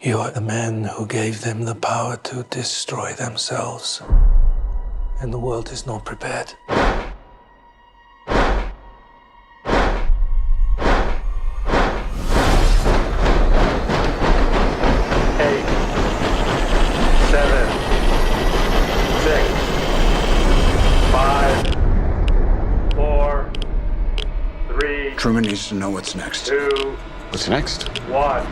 You are the man who gave them the power to destroy themselves. And the world is not prepared. 8, 7, 6, 5, 4, 3, Truman needs to know what's next. 2, What's next? 1.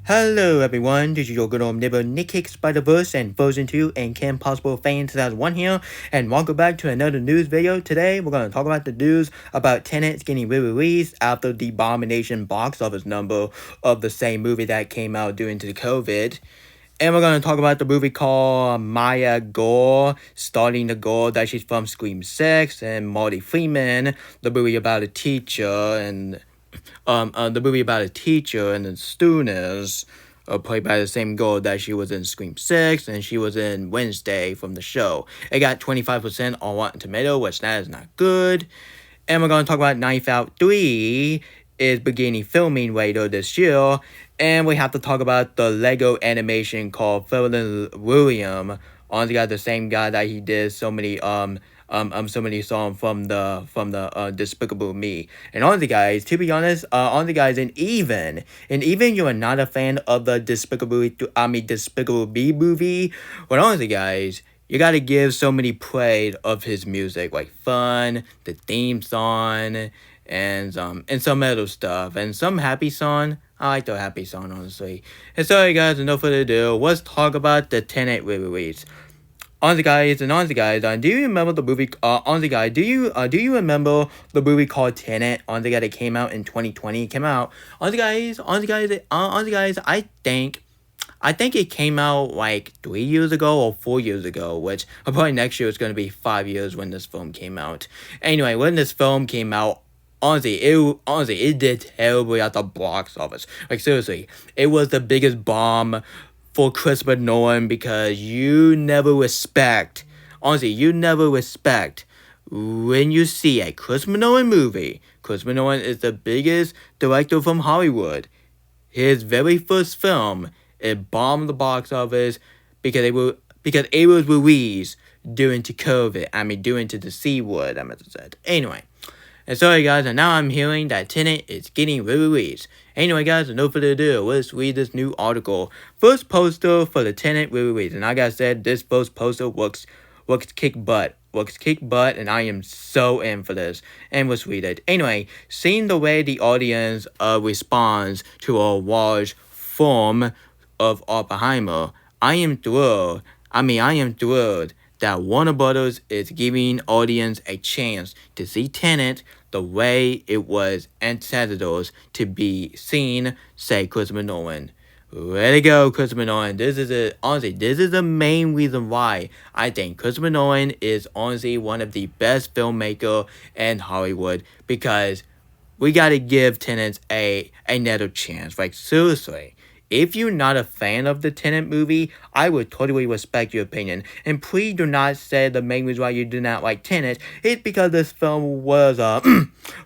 Hello everyone, this is your good old neighbor Nick Hicks Spider-Verse and Frozen 2 and Kim Possible Fan 2001 here, and welcome back to another news video. Today we're going to talk about the news about Tenet getting re-released after the abomination box office number of the same movie that came out due to the COVID. And we're going to talk about the movie called Maya Gore, starring the girl that she's from Scream 6, and Marty Freeman, the movie about a teacher, and the movie about a teacher and the students played by the same girl that she was in Scream 6 and she was in Wednesday from the show. It got 25% on Rotten Tomato, which that is not good. And we're going to talk about Knife Out 3 is beginning filming later this year. And we have to talk about the Lego animation called Phelan William. Honestly, got the same guy that he did so many songs from the Despicable Me. And honestly, guys, to be honest, and even you are not a fan of the Despicable Me movie, but honestly, guys, you gotta give so many praise of his music, like Fun, the theme song, and some other stuff, and some happy song. I like the happy song, honestly. And sorry, guys, no further ado, let's talk about the Tenet release. Honestly, guys, do you remember the movie? Do you remember the movie called Tenet? Honestly, guys, it came out in 2020. It came out. Honestly, guys, I think it came out like 3 years ago or 4 years ago, which probably next year is going to be 5 years when this film came out. Anyway, when this film came out, honestly, it did terribly at the box office. Like, seriously, it was the biggest bomb for Christopher Nolan because you never respect when you see a Christopher Nolan movie. Christopher Nolan is the biggest director from Hollywood. His very first film, it bombed the box office because it was released during to COVID. During to the C word, I meant to say. Anyway. And sorry, guys, and now I'm hearing that Tenet is getting re-released. Anyway, guys, no further ado, let's read this new article. First poster for the Tenet re-release. And like I said, this first poster works kick butt. And I am so in for this. And let's read it. Anyway, seeing the way the audience responds to a large form of Oppenheimer, I am thrilled that Warner Brothers is giving audience a chance to see Tenet the way it was anticipated to be seen, say Christopher Nolan. Let it go, Christopher Nolan. This is the main reason why I think Christopher Nolan is honestly one of the best filmmakers in Hollywood, because we gotta give Tenet another chance. Like, seriously. If you're not a fan of the Tenet movie, I would totally respect your opinion. And please do not say the main reason why you do not like Tenet is because this film was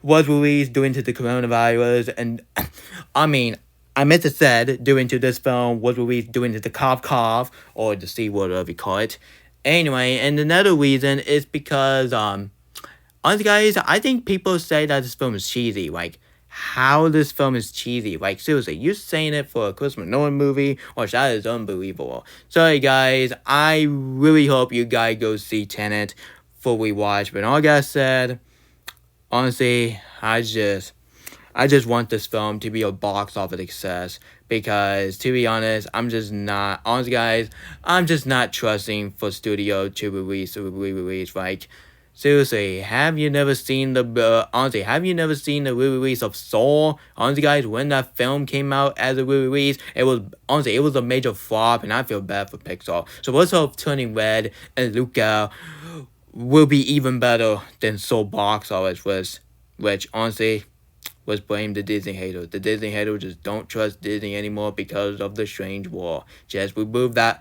was released due to the coronavirus. And I meant to say due to this film was released due to the cough, or the C word, whatever you call it. Anyway, and another reason is because honestly, guys, I think people say that this film is cheesy. Like, how this film is cheesy. Like, seriously, you're saying it for a Christopher Nolan movie, which that is unbelievable. Sorry, guys, I really hope you guys go see Tenet for rewatch. But all I said, honestly, I just want this film to be a box office success, because, to be honest, I'm just not trusting for studio to re-release, like, seriously, have you never seen the re-release of Soul? Honestly, guys, when that film came out as a re-release, it was a major flop, and I feel bad for Pixar. So let's hope Turning Red and Luca will be even better than Soul box office, which honestly was blamed the Disney haters. The Disney haters just don't trust Disney anymore because of the Strange War. Just move on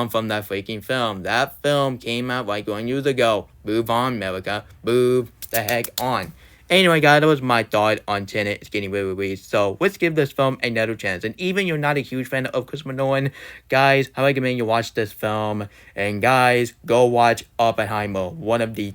from that freaking film. That film came out like 1 year ago. Move on, America. Move the heck on. Anyway, guys, that was my thought on Tenet. It's getting re-released, so let's give this film another chance. And even you're not a huge fan of Christopher Nolan, guys, I recommend you watch this film. And guys, go watch Oppenheimer, one of the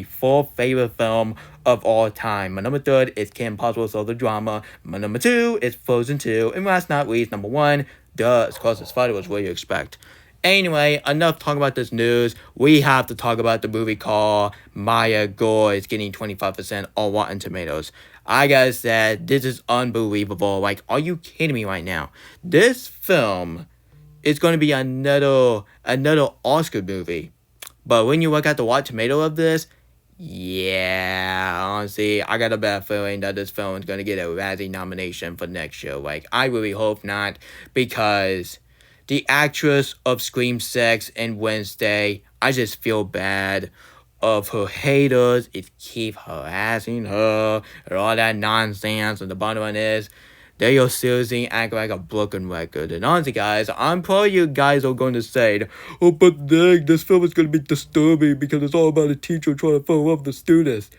four favorite film of all time. My number third is Kim Possible Solo Drama. My number two is Frozen 2. And last not least, number one, it's Closest Fighter was what you expect. Anyway, enough talking about this news. We have to talk about the movie called Maya Gore. It's getting 25% on Rotten Tomatoes. I gotta say, this is unbelievable. Like, are you kidding me right now? This film is going to be another Oscar movie. But when you look at the Rotten Tomato of this, yeah, honestly, I got a bad feeling that this film is going to get a Razzie nomination for next year. Like, I really hope not, because the actress of Scream 6 and Wednesday, I just feel bad of her haters. It keep harassing her and all that nonsense. And the bottom line is, they are seriously acting like a broken record. And honestly, guys, I'm probably you guys are going to say, oh, but dang, this film is going to be disturbing because it's all about a teacher trying to fall off the students.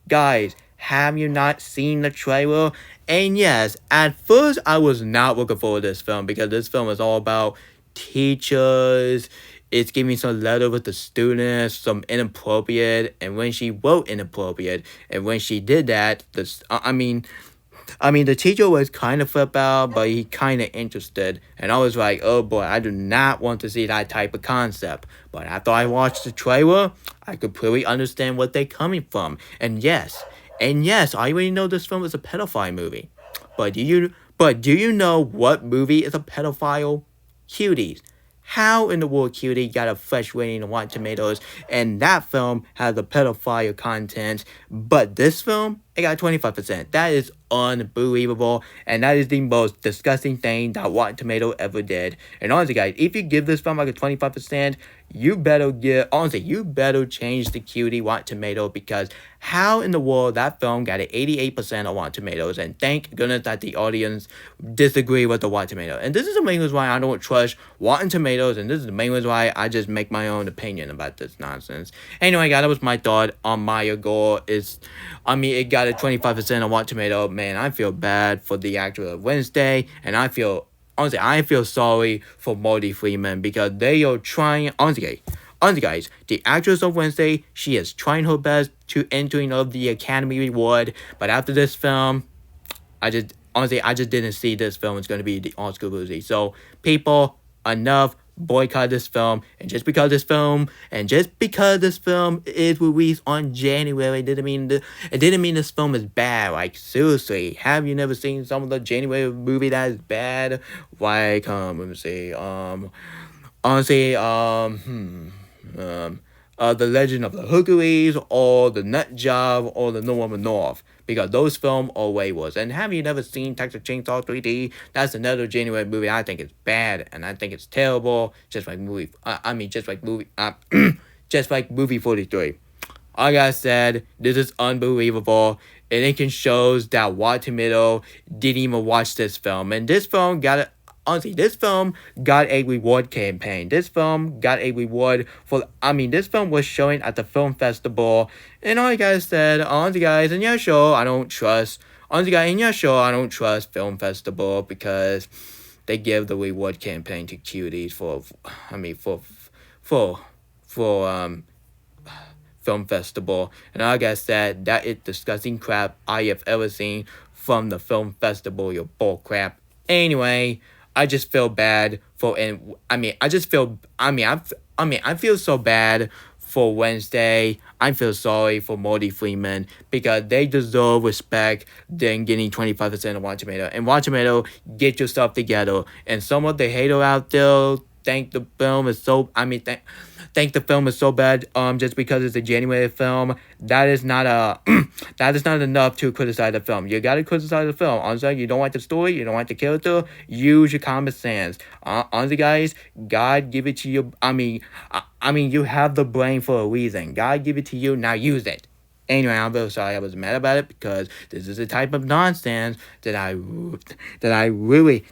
Guys, have you not seen the trailer? And yes, at first I was not looking forward to this film because this film is all about teachers. It's giving some letter with the students, some inappropriate, and when she wrote inappropriate, and when she did that, the teacher was kind of flipped out, but he kind of interested. And I was like, oh boy, I do not want to see that type of concept. But after I watched the trailer, I completely understand what they're coming from. And yes, I already know this film is a pedophile movie. But do you know what movie is a pedophile? Cuties. How in the world Cutie got a fresh rating on Rotten Tomatoes, and that film has a pedophile content, but this film, it got 25%. That is unbelievable, and that is the most disgusting thing that Rotten Tomato ever did. And honestly, guys, if you give this film like a 25%, you better change the Cutie Rotten Tomato, because how in the world that film got an 88% on Rotten Tomatoes, and thank goodness that the audience disagree with the Rotten Tomato. And this is the main reason why I don't trust Rotten Tomatoes, and this is the main reason why I just make my own opinion about this nonsense. Anyway, guys, that was my thought on Maya Gore. It got a 25% on Rotten Tomato. Man, I feel bad for the actor of Wednesday, and I feel sorry for Marty Freeman, because they are trying. Honestly, guys, the actress of Wednesday, she is trying her best to entering of the Academy Award, but after this film, I just didn't see this film was going to be the Oscar movie. So people, enough. Boycott this film, and just because this film is released on January, it didn't mean this film is bad. Like, seriously, have you never seen some of the January movie that is bad? Like, let me see, honestly, The Legend of the Hercules, or The Nut Job, or The Northern North, because those films are way worse. And have you never seen Texas Chainsaw 3D? That's another January movie I think is bad, and I think it's terrible, just like movie 43. Like I said, this is unbelievable, and it can shows that Rotten Tomato didn't even watch this film, and this film got a reward campaign. This film got a reward this film was showing at the film festival, and all you guys said, honestly guys, in your show, I don't trust film festival, because they give the reward campaign to cuties for film festival, and like I said, that is disgusting crap I have ever seen from the film festival. Your bull crap. Anyway, I just feel bad for, and I feel so bad for Wednesday. I feel sorry for Marty Freeman, because they deserve respect than getting 25% of Rotten Tomato. And Rotten Tomato, get yourself together. And some of the hater out there think the film is so bad just because it's a January film. That is not enough to criticize the film. You gotta criticize the film. Honestly, you don't like the story, you don't like the character, use your common sense. Honestly, guys, God give it to you. You have the brain for a reason. God give it to you, now use it. Anyway, I'm very sorry I was mad about it, because this is the type of nonsense that I really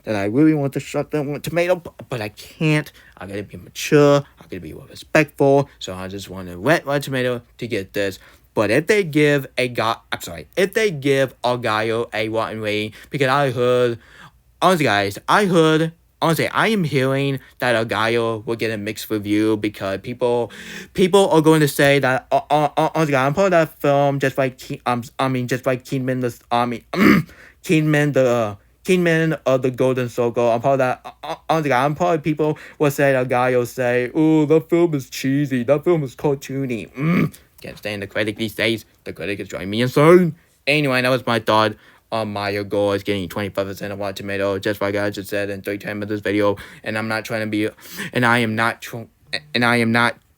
want to shut down with Tomato, but I can't. I gotta be mature. I gotta be respectful. So I just want to wet my Tomato to get this But if they give Argyle a rotten rating, because honestly, guys, honestly, I am hearing that Argyle will get a mixed review because people are going to say that, honestly, I'm part of that film just like, just like Kingman, Kingman, Kingman of the Golden Circle. I'm part of that, honestly, I'm part of people will say that Argyle say, oh, that film is cheesy, that film is cartoony. Can't stand the critic these days. The critic is driving me insane. Anyway, that was my thought on Mario Gore is getting 25% of Rotten Tomato, just like I just said in 3 times of this video. And I'm not trying to be, and I am not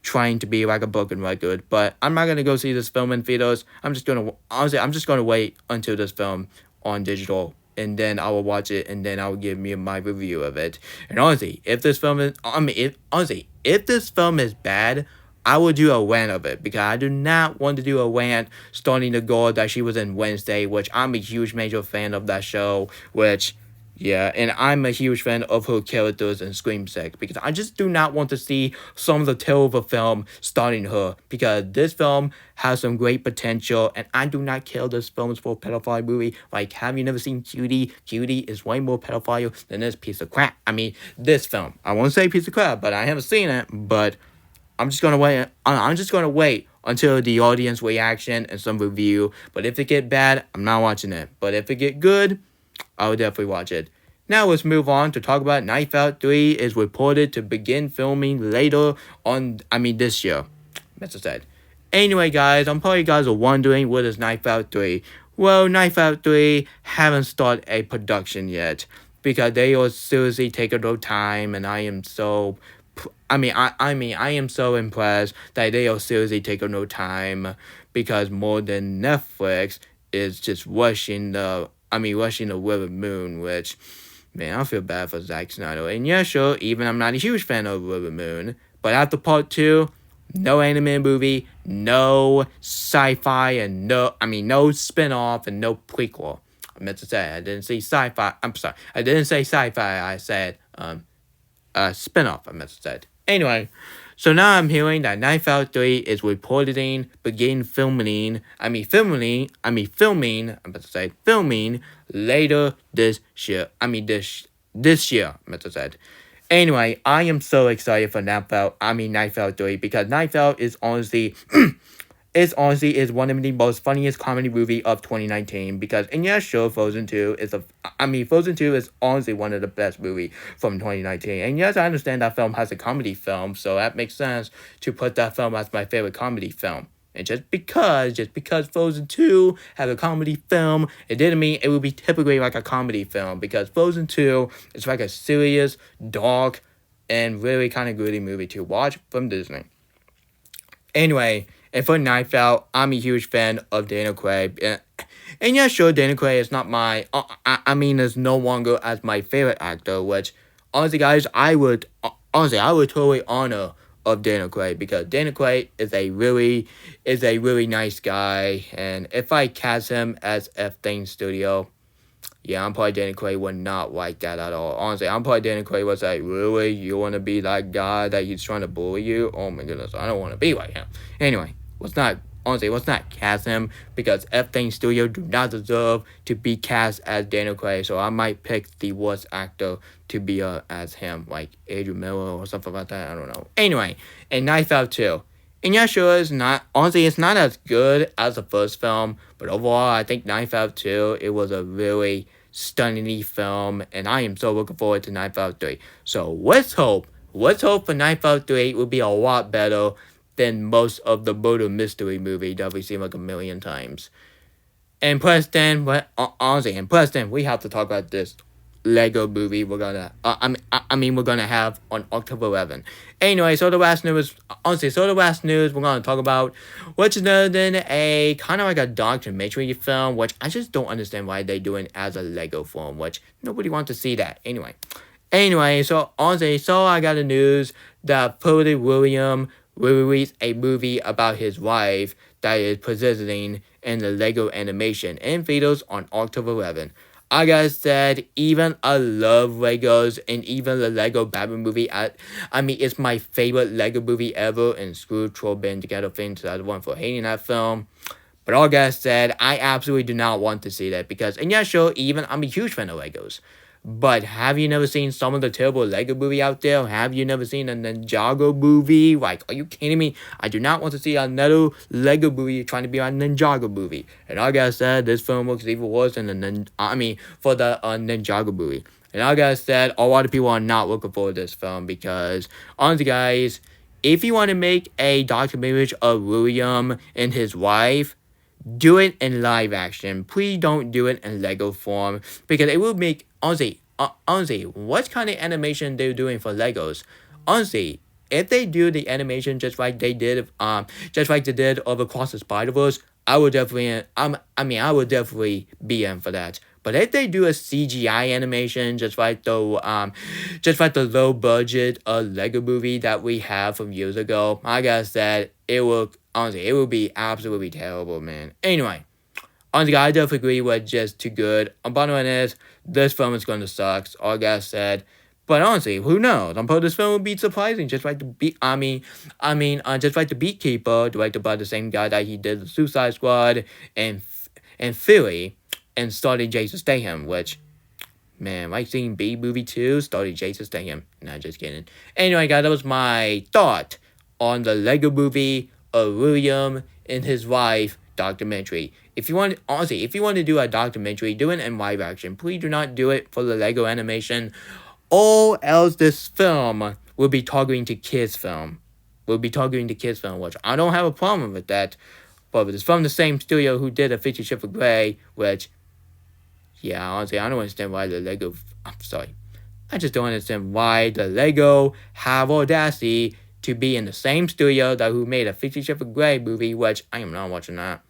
trying to be like a broken record. But I'm not gonna go see this film in theaters. I'm just gonna wait until this film on digital, and then I will watch it, and then I will give me my review of it. And honestly, if this film is, if this film is bad, I will do a rant of it, because I do not want to do a rant starting the goal that she was in Wednesday, which I'm a huge major fan of that show, which, yeah, and I'm a huge fan of her characters in Scream 6, because I just do not want to see some of the tail of a film starting her, because this film has some great potential, and I do not care this film is for a pedophile movie. Like, have you never seen Cutie? Cutie is way more pedophile than this piece of crap. I mean, this film. I won't say piece of crap, but I haven't seen it, but I'm just gonna wait. I'm just gonna wait until the audience reaction and some review. But if it get bad, I'm not watching it. But if it get good, I will definitely watch it. Now let's move on to talk about Knife Out 3 is reported to begin filming later on. This year. That's what I said. Anyway, guys, I'm probably you guys are wondering what is Knife Out 3. Well, Knife Out 3 haven't started a production yet, because they are seriously taking their time, and I am so I am so impressed that they are seriously taking no time, because more than Netflix is just rushing the River Moon, which, man, I feel bad for Zack Snyder. And yeah, sure, even I'm not a huge fan of River Moon, but after part 2, no anime movie, no sci-fi, and no spin-off and no prequel. I meant to say, I didn't say sci-fi, I'm sorry, I didn't say sci-fi, I said, spin-off, I must have said. Anyway, so now I'm hearing that Knife Out 3 is reportedly begin filming later this year. This year, I must have said. Anyway, I am so excited for Knife Out 3, because Knife Out is honestly is one of the most funniest comedy movie of 2019, because, and yeah, sure, Frozen 2 is honestly one of the best movie from 2019. And yes, I understand that film has a comedy film, so that makes sense to put that film as my favorite comedy film. And just because Frozen 2 has a comedy film, it didn't mean it would be typically like a comedy film, because Frozen 2 is like a serious, dark, and really kind of gritty movie to watch from Disney. Anyway, and for Knife Out, I'm a huge fan of Daniel Craig. And yeah, sure, Daniel Craig is not my, is no longer as my favorite actor, which, honestly, guys, I would totally honor of Daniel Craig, because Daniel Craig is a really nice guy, and if I cast him as F-Thing Studio, yeah, I'm probably Daniel Craig would not like that at all. Honestly, I'm probably Daniel Craig was like, really? You want to be that guy that he's trying to bully you? Oh my goodness, I don't want to be like him. Anyway, let's not cast him, because F-Thing Studio do not deserve to be cast as Daniel Craig, so I might pick the worst actor to be as him, like Adrian Miller or something like that, I don't know. Anyway, and Knife Out 2. And yeah, sure, it's not as good as the first film, but overall, I think Knife Out 2, it was a really stunningly film, and I am so looking forward to Knife Out 3. So let's hope for Knife Out 3 will be a lot better than most of the murder mystery movie that we've seen like a million times. And Preston, we have to talk about this Lego movie we're gonna have on October 11th. Anyway, so the last news we're gonna talk about, which is other than a kind of like a documentary film, which I just don't understand why they do it as a Lego film, which nobody wants to see that. Anyway, so I got the news that Purdy William will release a movie about his wife that is positioning in the Lego animation in theaters on October 11th. Like I said, even I love Legos, and even the Lego Batman movie. I mean, it's my favorite Lego movie ever, and screw Troll Band Together thing to the other one for hating that film. But all that said, I absolutely do not want to see that because, and yeah, sure, even I'm a huge fan of Legos. But have you never seen some of the terrible Lego movie out there? Have you never seen a Ninjago movie? Like, are you kidding me? I do not want to see another Lego movie trying to be a Ninjago movie. And like I said, this film looks even worse than for the Ninjago movie. And like I said, a lot of people are not looking forward to this film because, honestly, guys, if you want to make a documentary of William and his wife, do it in live action. Please don't do it in Lego form because it will make honestly, what kind of animation they're doing for Legos? Honestly, if they do the animation just like they did of Across the Spider-Verse, I would definitely I would definitely be in for that. But if they do a CGI animation, just like the low budget Lego movie that we have from years ago, like I said, it will be absolutely terrible, man. Anyway, honestly, I definitely agree with just too good. Bottom line is, this film is going to suck. All I gotta said. But honestly, who knows? I'm this film will be surprising, just like just like the Beekeeper, directed by the same guy that he did the Suicide Squad and Philly, and started Jason Statham, which, man, like seeing B movie 2 started Jason Statham. Nah, just kidding. Anyway, guys, that was my thought on the Lego movie of William and his wife documentary. If you want, honestly, if you want to do a documentary, do it in live action. Please do not do it for the Lego animation, or else this film will be targeting to kids film. Which I don't have a problem with that. But it's from the same studio who did a 50 Shades of Grey, which, yeah, honestly, I don't understand why the Lego. I'm sorry. I just don't understand why the Lego have audacity to be in the same studio that who made a 50 Shades of Grey movie, which I am not watching that.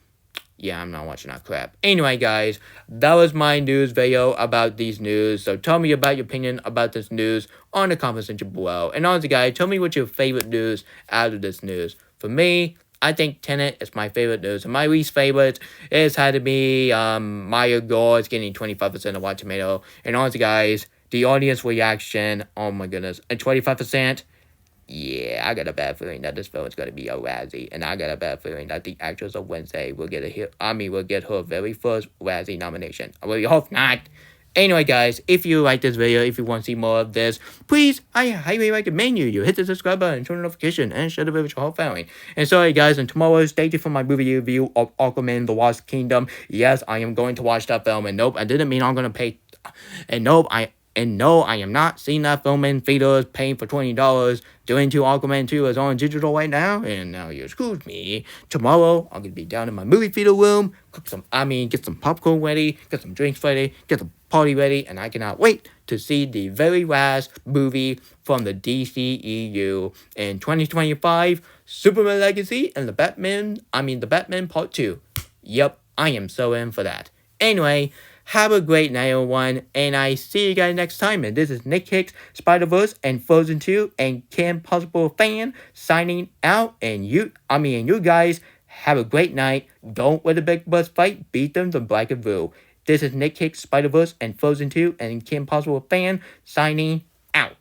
Yeah, I'm not watching that crap. Anyway, guys, that was my news video about these news. So tell me about your opinion about this news on the comment section below. And honestly, guys, tell me what's your favorite news out of this news. For me, I think Tenet is my favorite news. And my least favorite is had to be Maya Gore is getting 25% of Rotten Tomato. And honestly, guys, the audience reaction, oh my goodness, and 25%. Yeah, I got a bad feeling that this film is gonna be a Razzie, and I got a bad feeling that the actress of Wednesday will get her very first Razzie nomination. I really hope not. Anyway, guys, if you like this video, if you want to see more of this, please, I highly recommend you hit the subscribe button, turn on notification, and share the video with your whole family. And sorry, guys, and tomorrow, stay tuned for my movie review of Aquaman: The Lost Kingdom. Yes, I am going to watch that film, and nope, I didn't mean I'm gonna pay, and nope, no, I am not seeing that film in theaters paying for $20. Doing 2 Aquaman 2 is on digital right now, and now you excuse me. Tomorrow, I'm gonna be down in my movie theater room, get some popcorn ready, get some drinks ready, get the party ready, and I cannot wait to see the very last movie from the DCEU in 2025, Superman Legacy, and the Batman Part 2. Yep, I am so in for that. Anyway, have a great night, everyone, and I see you guys next time. And this is Nick Hicks, Spider-Verse, and Frozen 2, and Kim Possible Fan signing out. And you guys have a great night. Don't let the big bus fight beat them to black and blue. This is Nick Hicks, Spider-Verse, and Frozen 2, and Kim Possible Fan signing out.